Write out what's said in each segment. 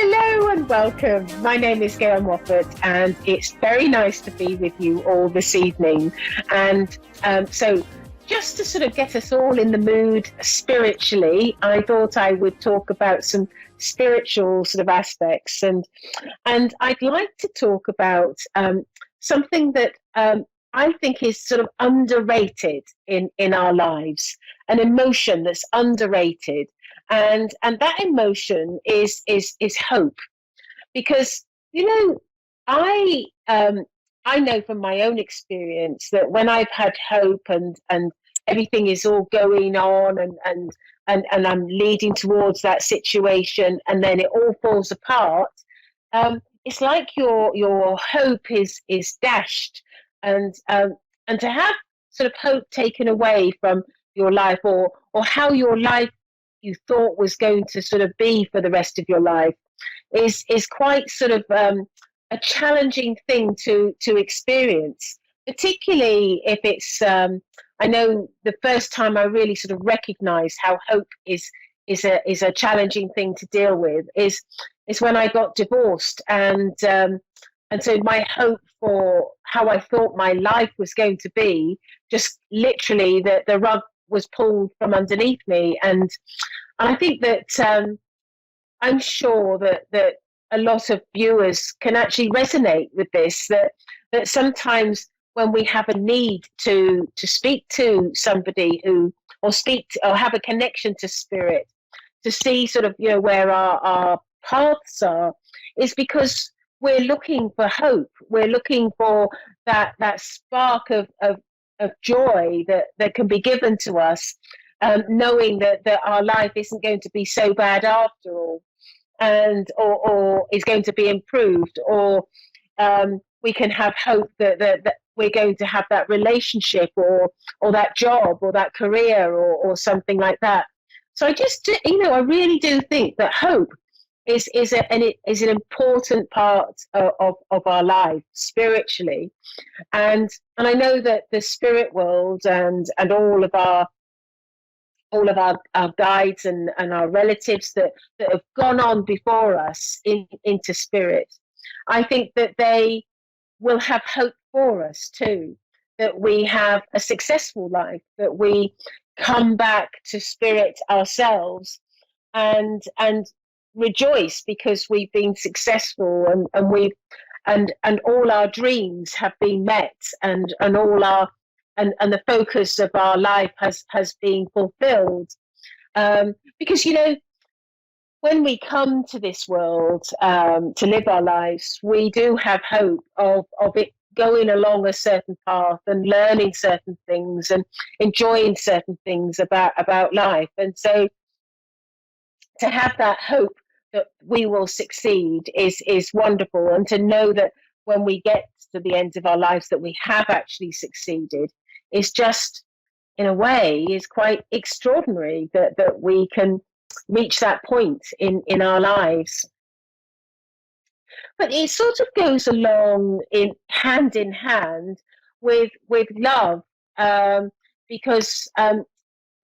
Hello and welcome. My name is Gail Moffat, and it's very nice to be with you all this evening. And so, just to sort of get us all in the mood spiritually, I thought I would talk about some spiritual sort of aspects, and I'd like to talk about something that I think is sort of underrated in our lives, an emotion that's underrated, and that emotion is hope, because I know from my own experience that when I've had hope and everything is all going on and I'm leading towards that situation and then it all falls apart, it's like your hope is dashed, and to have sort of hope taken away from your life, or how your life you thought was going to sort of be for the rest of your life, is quite sort of a challenging thing to experience, particularly if it's. I know the first time I really sort of recognised how hope is a challenging thing to deal with is when I got divorced, and so my hope for how I thought my life was going to be, just literally the rug was pulled from underneath me, and I think that I'm sure that a lot of viewers can actually resonate with this. That sometimes when we have a need to speak to somebody or have a connection to spirit, to see sort of where our paths are, is because we're looking for hope. We're looking for that spark of joy that can be given to us, knowing that our life isn't going to be so bad after all, or is going to be improved, or we can have hope that we're going to have that relationship or that job or that career or something like that. So I really do think that hope is an important part of our life spiritually, and I know that the spirit world and all of our guides and our relatives that have gone on before us into spirit, I think that they will have hope for us too, that we have a successful life, that we come back to spirit ourselves and rejoice because we've been successful, and all our dreams have been met, and all our and the focus of our life has been fulfilled, because when we come to this world to live our lives, we do have hope of it going along a certain path and learning certain things and enjoying certain things about life. And so to have that hope that we will succeed is wonderful, and to know that when we get to the end of our lives that we have actually succeeded is just, in a way, is quite extraordinary that we can reach that point in our lives. But it sort of goes along in hand with love, because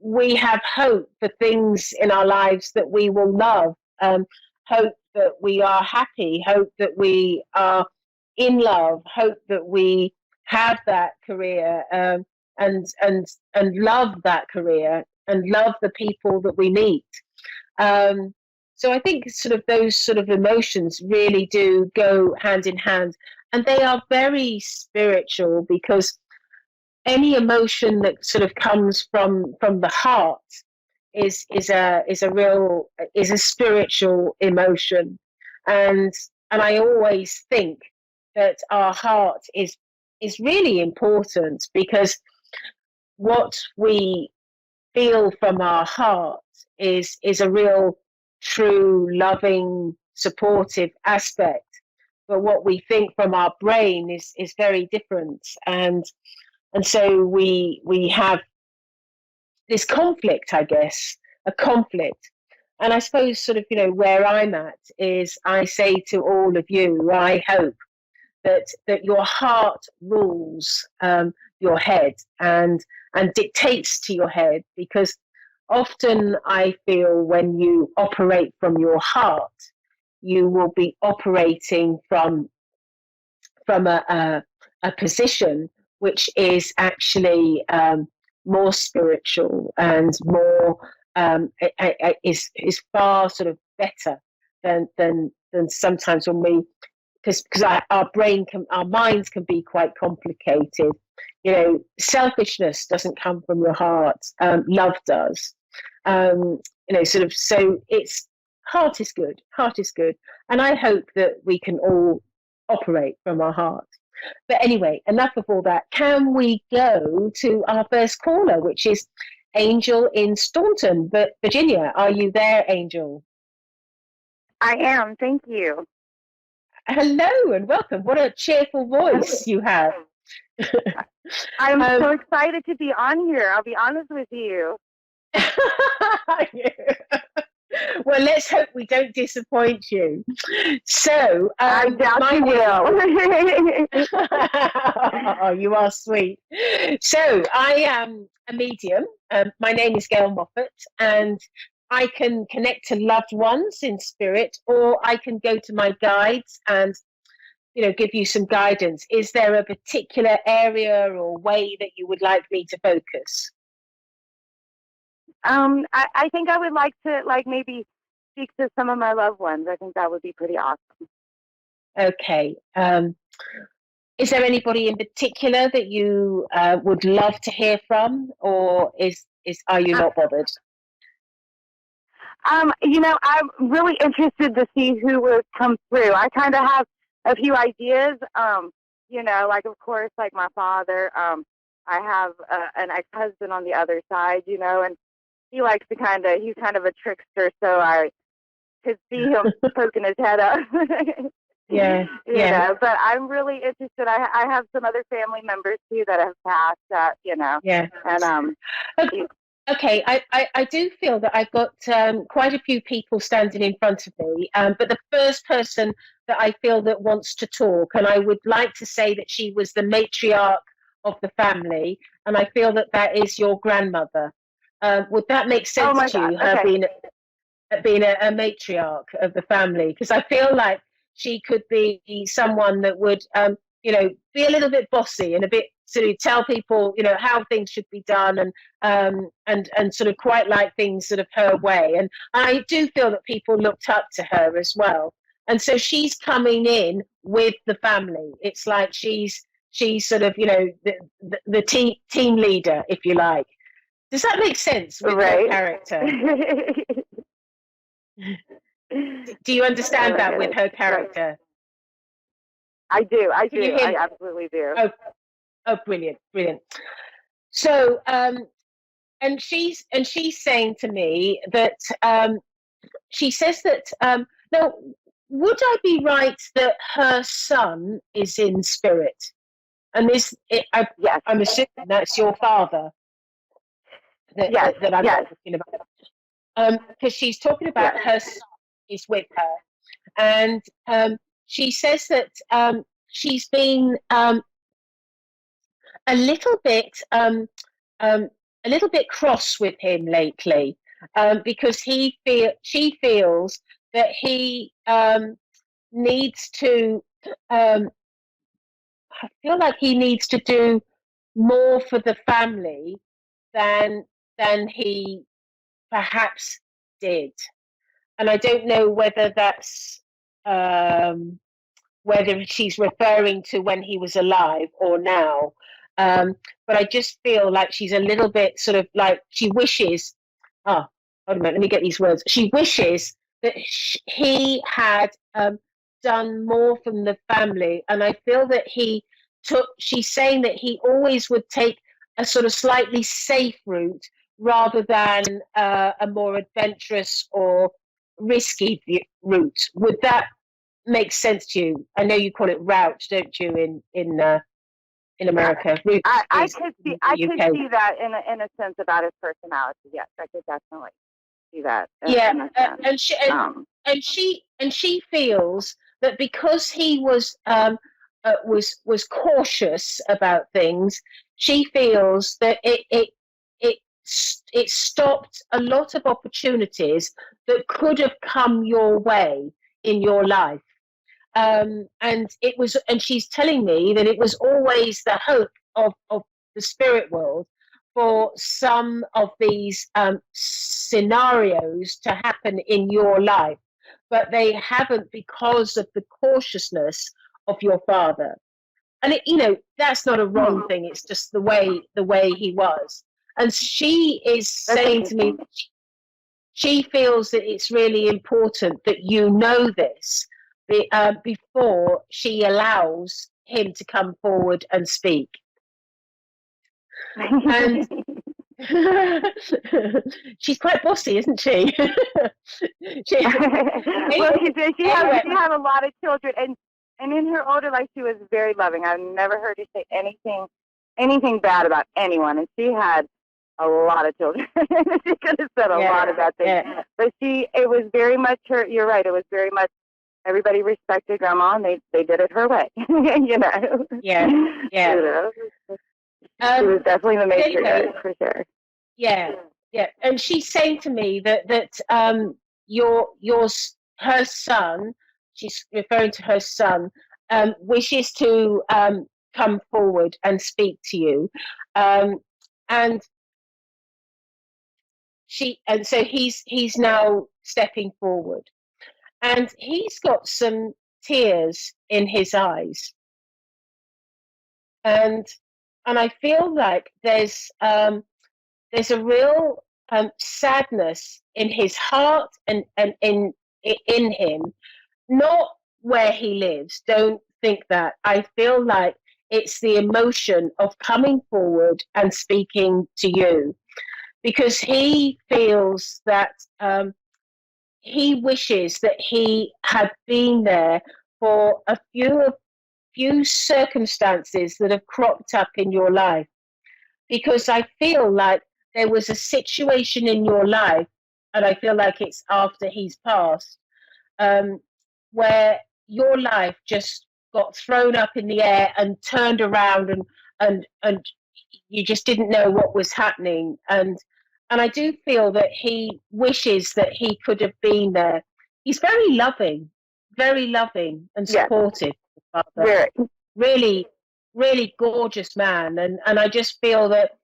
we have hope for things in our lives that we will love, hope that we are happy, hope that we are in love, hope that we have that career, and love that career and love the people that we meet. So I think sort of those sort of emotions really do go hand in hand, and they are very spiritual, because any emotion that sort of comes from the heart is a spiritual emotion, and I always think that our heart is really important, because what we feel from our heart is a real, true, loving, supportive aspect. But what we think from our brain is very different, and so we have this conflict, I guess, a conflict. And I suppose sort of where I'm at is I say to all of you, I hope that your heart rules your head and dictates to your head, because often I feel when you operate from your heart, you will be operating from a position which is actually more spiritual and more is far sort of better than sometimes when we, because our minds can be quite complicated. You know, selfishness doesn't come from your heart. Love does. You know, sort of. So it's heart is good. Heart is good, and I hope that we can all operate from our heart. But anyway, enough of all that. Can we go to our first caller, which is Angel in Staunton, Virginia? Are you there, Angel? I am. Thank you. Hello and welcome. What a cheerful voice you have. I'm so excited to be on here. I'll be honest with you. Well, let's hope we don't disappoint you. So, I doubt you will. Oh, you are sweet. So, I am a medium. My name is Gail Moffat, and I can connect to loved ones in spirit, or I can go to my guides and, you know, give you some guidance. Is there a particular area or way that you would like me to focus? I think I would like to maybe speak to some of my loved ones. I think that would be pretty awesome. Okay. Is there anybody in particular that you would love to hear from, or are you not bothered? You know, I'm really interested to see who would come through. I kind of have a few ideas. You know, like of course, like my father. I have an ex-husband on the other side. You know, and he likes to he's kind of a trickster, so I could see him poking his head up. Yeah. You know, but I'm really interested. I have some other family members too that have passed that, you know. Yeah. And okay, I do feel that I've got quite a few people standing in front of me, but the first person that I feel that wants to talk, and I would like to say that she was the matriarch of the family, and I feel that that is your grandmother. Would that make sense to you, her being a matriarch of the family? Because I feel like she could be someone that would, you know, be a little bit bossy and a bit sort of tell people, you know, how things should be done, and sort of quite like things sort of her way. And I do feel that people looked up to her as well. And so she's coming in with the family. It's like she's sort of, you know, the team leader, if you like. Does that make sense with her character? Do you understand that with her character? I do. I absolutely do. Oh, brilliant. So, and she's saying to me that she says that now, would I be right that her son is in spirit? And yes. I'm assuming that's your father. That I'm talking about. Because she's talking about her son is with her, and she says that she's been a little bit cross with him lately, because she feels that he needs to. I feel like he needs to do more for the family than he perhaps did. And I don't know whether that's whether she's referring to when he was alive or now. But I just feel like she's a little bit sort of like she wishes. Oh, hold a minute, let me get these words. She wishes that he had done more from the family, and I feel that she's saying that he always would take a sort of slightly safe route rather than a more adventurous or risky route. Would that make sense to you? I know you call it route, don't you, in America? I could see that in a sense about his personality. Yes, I could definitely see that. And she feels that because he was cautious about things, she feels that it stopped a lot of opportunities that could have come your way in your life. And she's telling me that it was always the hope of the spirit world for some of these scenarios to happen in your life, but they haven't because of the cautiousness of your father. And that's not a wrong thing. It's just the way he was. And she is saying to me, she feels that it's really important that you know this before she allows him to come forward and speak. And she's quite bossy, isn't she? Well, she had a lot of children, and in her older life, she was very loving. I've never heard her say anything bad about anyone, and she had a lot of children. She could have said a lot of bad things. Yeah. But it was very much her, you're right, it was very much, everybody respected Grandma, and they did it her way, you know? Yeah, yeah. You know? She was definitely the matriarch, for sure. Yeah, yeah. And she's saying to me that her son, she's referring to her son, wishes to come forward and speak to you. And so he's now stepping forward, and he's got some tears in his eyes, and I feel like there's a real sadness in his heart and in him, not where he lives. Don't think that. I feel like it's the emotion of coming forward and speaking to you, because he feels that he wishes that he had been there for a few circumstances that have cropped up in your life. Because I feel like there was a situation in your life, and I feel like it's after he's passed, where your life just got thrown up in the air and turned around, and you just didn't know what was happening. And I do feel that he wishes that he could have been there. He's very loving and supportive. Very. Really, really gorgeous man. And I just feel that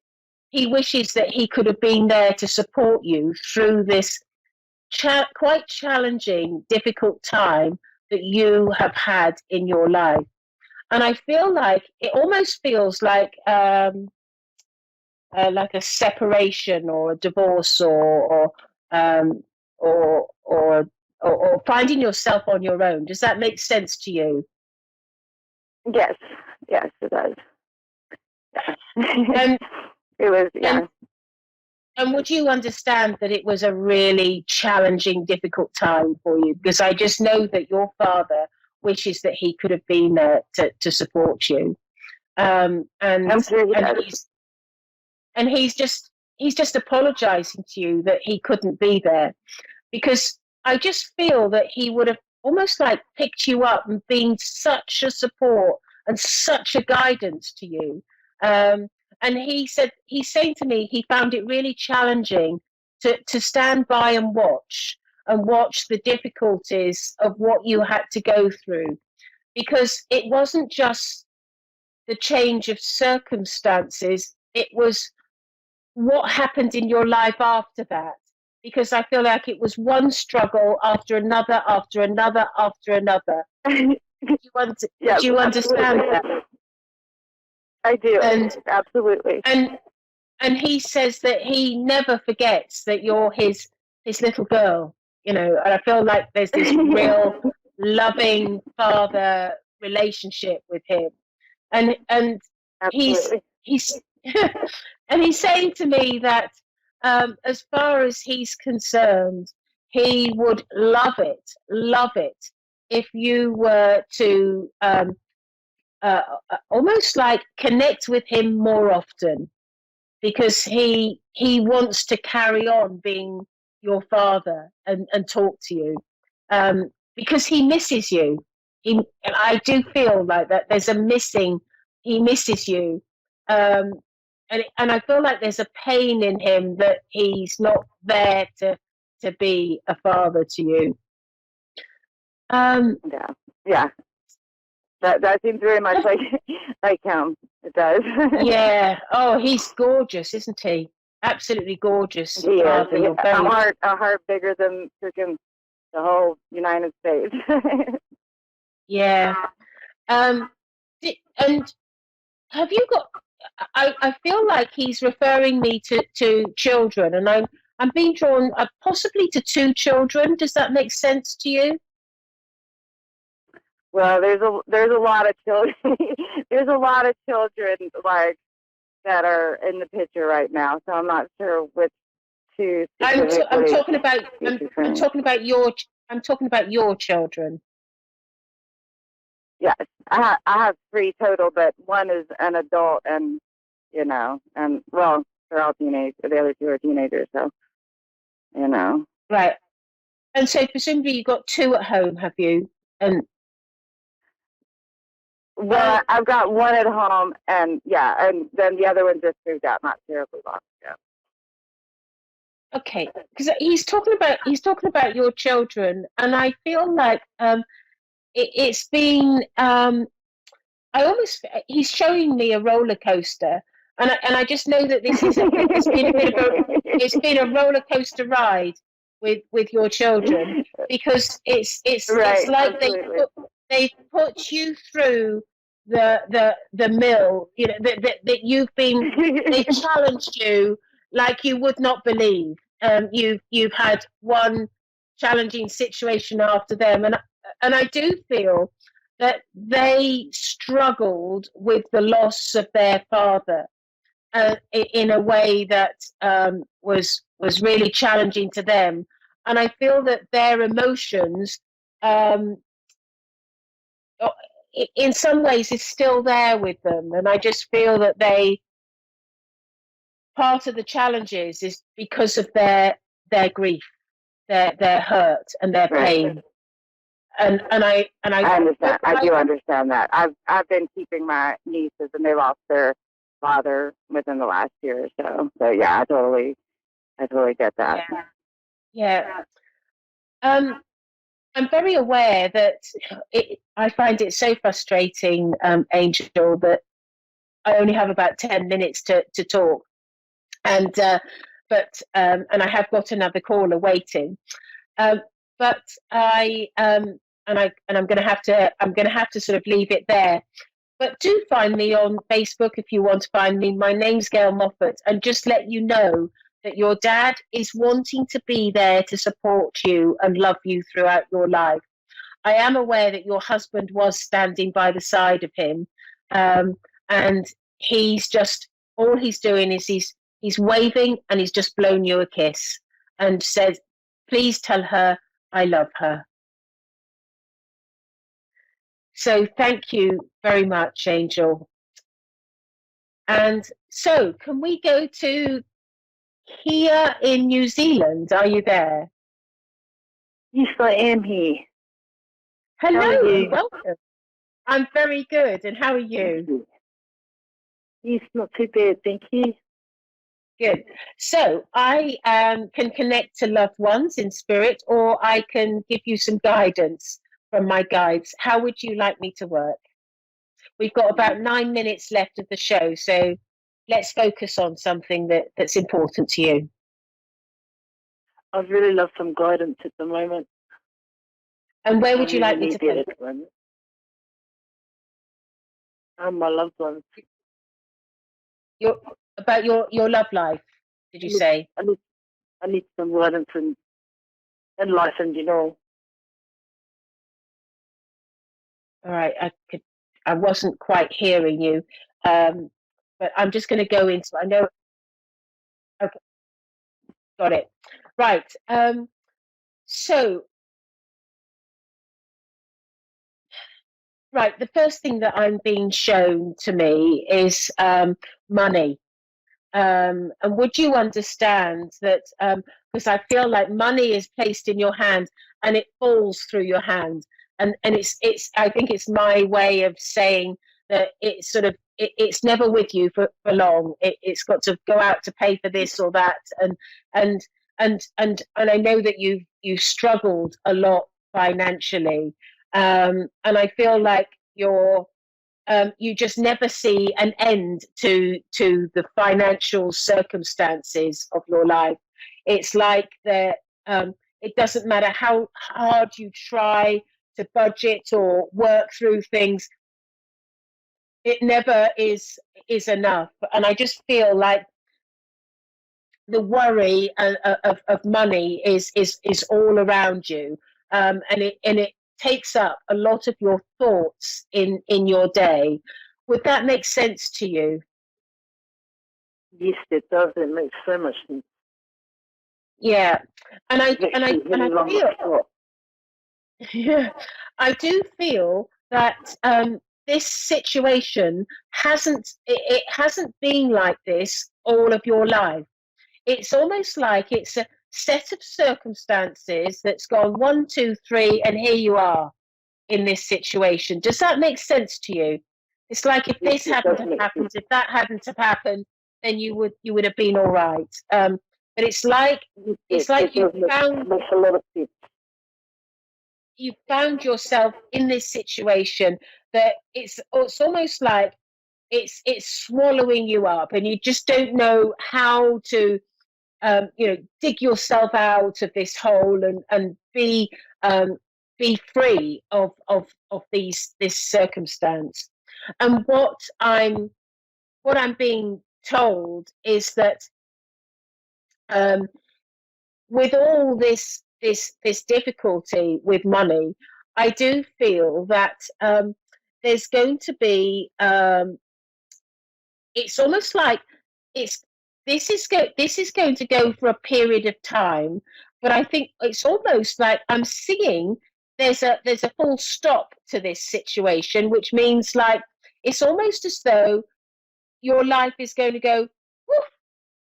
he wishes that he could have been there to support you through this quite challenging, difficult time that you have had in your life. And I feel like it almost feels like a separation or a divorce, or finding yourself on your own. Does that make sense to you? Yes, it does. And it was, yeah. And would you understand that it was a really challenging, difficult time for you? Because I just know that your father wishes that he could have been there to support you. And he's just apologizing to you that he couldn't be there, because I just feel that he would have almost like picked you up and been such a support and such a guidance to you. And he's saying to me, he found it really challenging to stand by and watch the difficulties of what you had to go through, because it wasn't just the change of circumstances, it was what happened in your life after that. Because I feel like it was one struggle after another, after another, after another. Do you understand that? I do, absolutely. And he says that he never forgets that you're his little girl, and I feel like there's this real loving father relationship with him. And he's and he's saying to me that as far as he's concerned, he would love it if you were to almost like connect with him more often, because he wants to carry on being your father and talk to you, because he misses you. I do feel like that there's he misses you, and I feel like there's a pain in him that he's not there to be a father to you. Yeah, yeah. That seems very much like him. It does. Yeah. Oh, he's gorgeous, isn't he? Absolutely gorgeous. He is. Father, you're very. A heart bigger than freaking the whole United States. Yeah. And have you got? I feel like he's referring me to children, and I'm being drawn possibly to two children. Does that make sense to you? Well, there's a lot of children. There's a lot of children like that are in the picture right now. So I'm not sure which two specifically. I'm talking about. I'm talking about your. I'm talking about your children. Yes, I have three total, but one is an adult, and and well, they're all teenage. The other two are teenagers, so Right, and so presumably you got two at home, have you? And well, I've got one at home, and and then the other one just moved out not terribly long ago. Okay, because he's talking about your children, and I feel like it's been he's showing me a roller coaster, and I just know that it's been a roller coaster ride with your children, because it's like they put you through the mill, that they challenged you like you would not believe. You've had one challenging situation after them, and I do feel that they struggled with the loss of their father in a way that was really challenging to them, and I feel that their emotions, in some ways, is still there with them, and I just feel that part of the challenges is because of their grief, their hurt and their pain. And I understand. I do understand that. I've been keeping my nieces, and they lost their father within the last year or so. So yeah, I totally get that. Yeah. I'm very aware that I find it so frustrating, Angel, that I only have about 10 minutes to talk, and and I have got another caller waiting, but I'm going to have to sort of leave it there. But do find me on Facebook if you want to find me. My name's Gail Moffat, and just let you know that your dad is wanting to be there to support you and love you throughout your life. I am aware that your husband was standing by the side of him, and all he's doing is he's waving, and he's just blown you a kiss and said, "Please tell her I love her." So thank you very much, Angel. And so, can we go to here in New Zealand? Are you there? Yes, I am here. Hello, and welcome. I'm very good. And how are you? Yes, not too bad, thank you. Good. So I can connect to loved ones in spirit, or I can give you some guidance from my guides. How would you like me to work? We've got about 9 minutes left of the show, so let's focus on something that's important to you. I'd really love some guidance at the moment. And where would you like me to focus? My loved ones. About your love life, did you say? I need some guidance in life in general. All right, I wasn't quite hearing you, but I'm just going to go into. I know. Okay, got it. Right. So, right, the first thing that I'm being shown to me is money. And would you understand that? Because I feel like money is placed in your hand and it falls through your hand, and it's. I think it's my way of saying that it's sort of it's never with you for long. It's got to go out to pay for this or that, and I know that you've struggled a lot financially, and I feel like you just never see an end to the financial circumstances of your life. It's like that. It doesn't matter how hard you try to budget or work through things. It never is enough, and I just feel like the worry of money is all around you, and it takes up a lot of your thoughts in your day. Would that make sense to you? Yes, it does. It makes so much sense. Yeah, and I feel, yeah, I do feel that this situation it hasn't been like this all of your life. It's almost like it's a set of circumstances that's gone one, two, three, and here you are in this situation. Does that make sense to you? It's like if this hadn't have happened, if that hadn't have happened, then you would have been all right. But it's like you found makes a lot of sense. You found yourself in this situation that it's almost like it's swallowing you up, and you just don't know how to dig yourself out of this hole and be free of this circumstance. And what I'm being told is that with all this difficulty with money, I do feel that there's going to be. It's almost like it's this is going to go for a period of time, but I think it's almost like I'm seeing there's a full stop to this situation, which means like it's almost as though your life is going to go woof,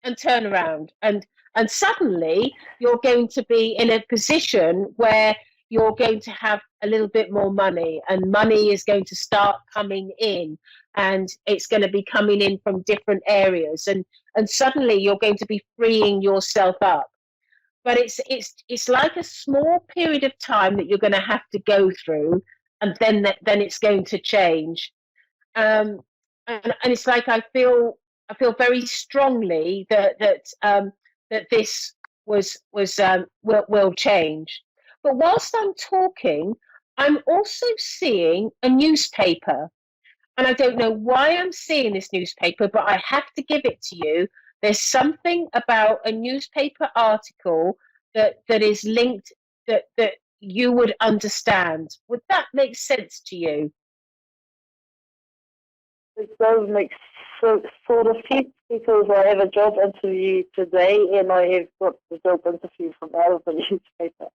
and turn around, and suddenly you're going to be in a position where you're going to have a little bit more money, and money is going to start coming in, and it's going to be coming in from different areas, and suddenly you're going to be freeing yourself up. But it's like a small period of time that you're going to have to go through, and then it's going to change. And it's like I feel very strongly that this will change. But whilst I'm talking, I'm also seeing a newspaper, and I don't know why I'm seeing this newspaper, but I have to give it to you. There's something about a newspaper article that is linked that you would understand. Would that make sense to you? It does make sort of sense because I have a job interview today and I have got the job interview from out of the newspaper.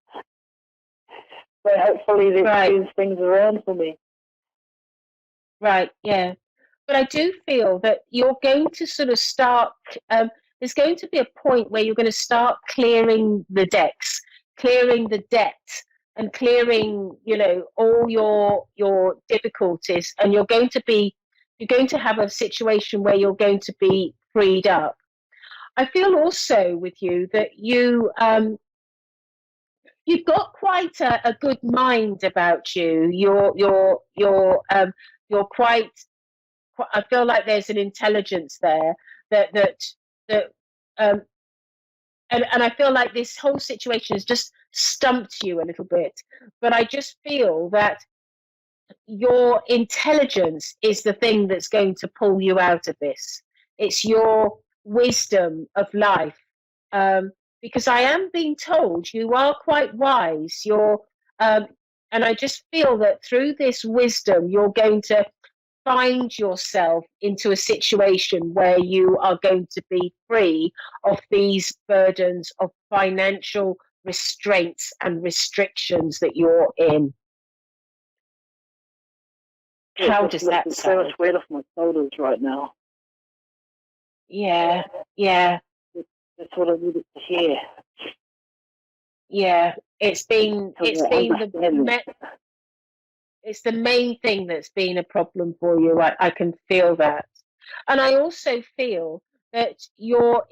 So hopefully that turns things around for me. Right, yeah. But I do feel that you're going to sort of start, there's going to be a point where you're going to start clearing the decks, clearing the debt, and clearing, all your difficulties, and you're going to have a situation where you're going to be freed up. I feel also with you that you've got quite a good mind about you. You're quite. I feel like there's an intelligence there that and I feel like this whole situation has just stumped you a little bit. But I just feel that your intelligence is the thing that's going to pull you out of this. It's your wisdom of life. Because I am being told you are quite wise. And I just feel that through this wisdom, you're going to find yourself into a situation where you are going to be free of these burdens of financial restraints and restrictions that you're in. How does that sound? So much weight off my shoulders right now. Yeah. That's what I needed to hear. Yeah, it's the main thing that's been a problem for you. I can feel that, and I also feel that your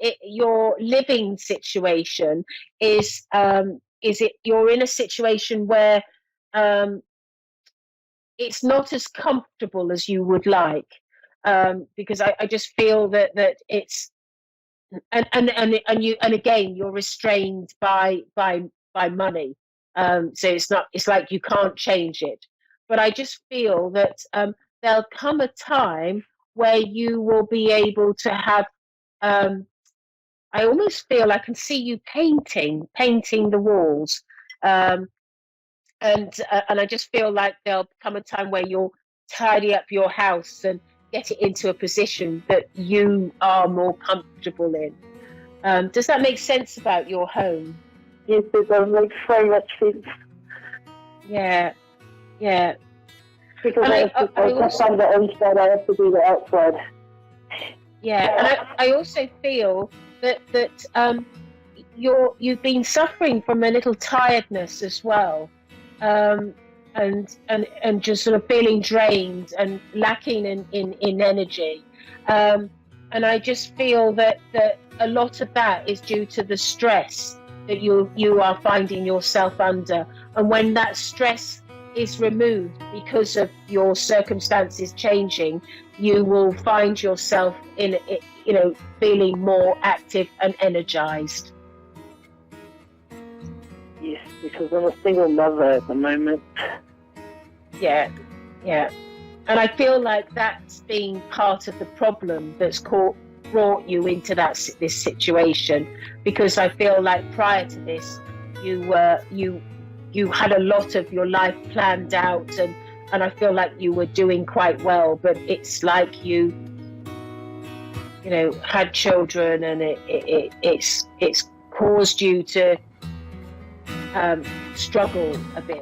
living situation you're in a situation where it's not as comfortable as you would like, because I just feel that it's and again you're restrained by money, so it's like you can't change it. But I just feel that there'll come a time where you will be able to have. I almost feel I can see you painting the walls, um, and I just feel like there'll come a time where you'll tidy up your house and get it into a position that you are more comfortable in. Does that make sense about your home? Yes, it does make so much sense. Yeah, yeah. Because And I have to on the inside, I have to do the outside. Yeah, and I also feel that you've been suffering from a little tiredness as well, and just sort of feeling drained and lacking in energy, and I just feel that a lot of that is due to the stress that you are finding yourself under, and when that stress is removed because of your circumstances changing, you will find yourself in feeling more active and energized. Yes, because I'm a single mother at the moment. Yeah. And I feel like that's been part of the problem that's brought you into this situation, because I feel like prior to this, you had a lot of your life planned out, and I feel like you were doing quite well, but it's like you had children, and it's caused you to struggle a bit.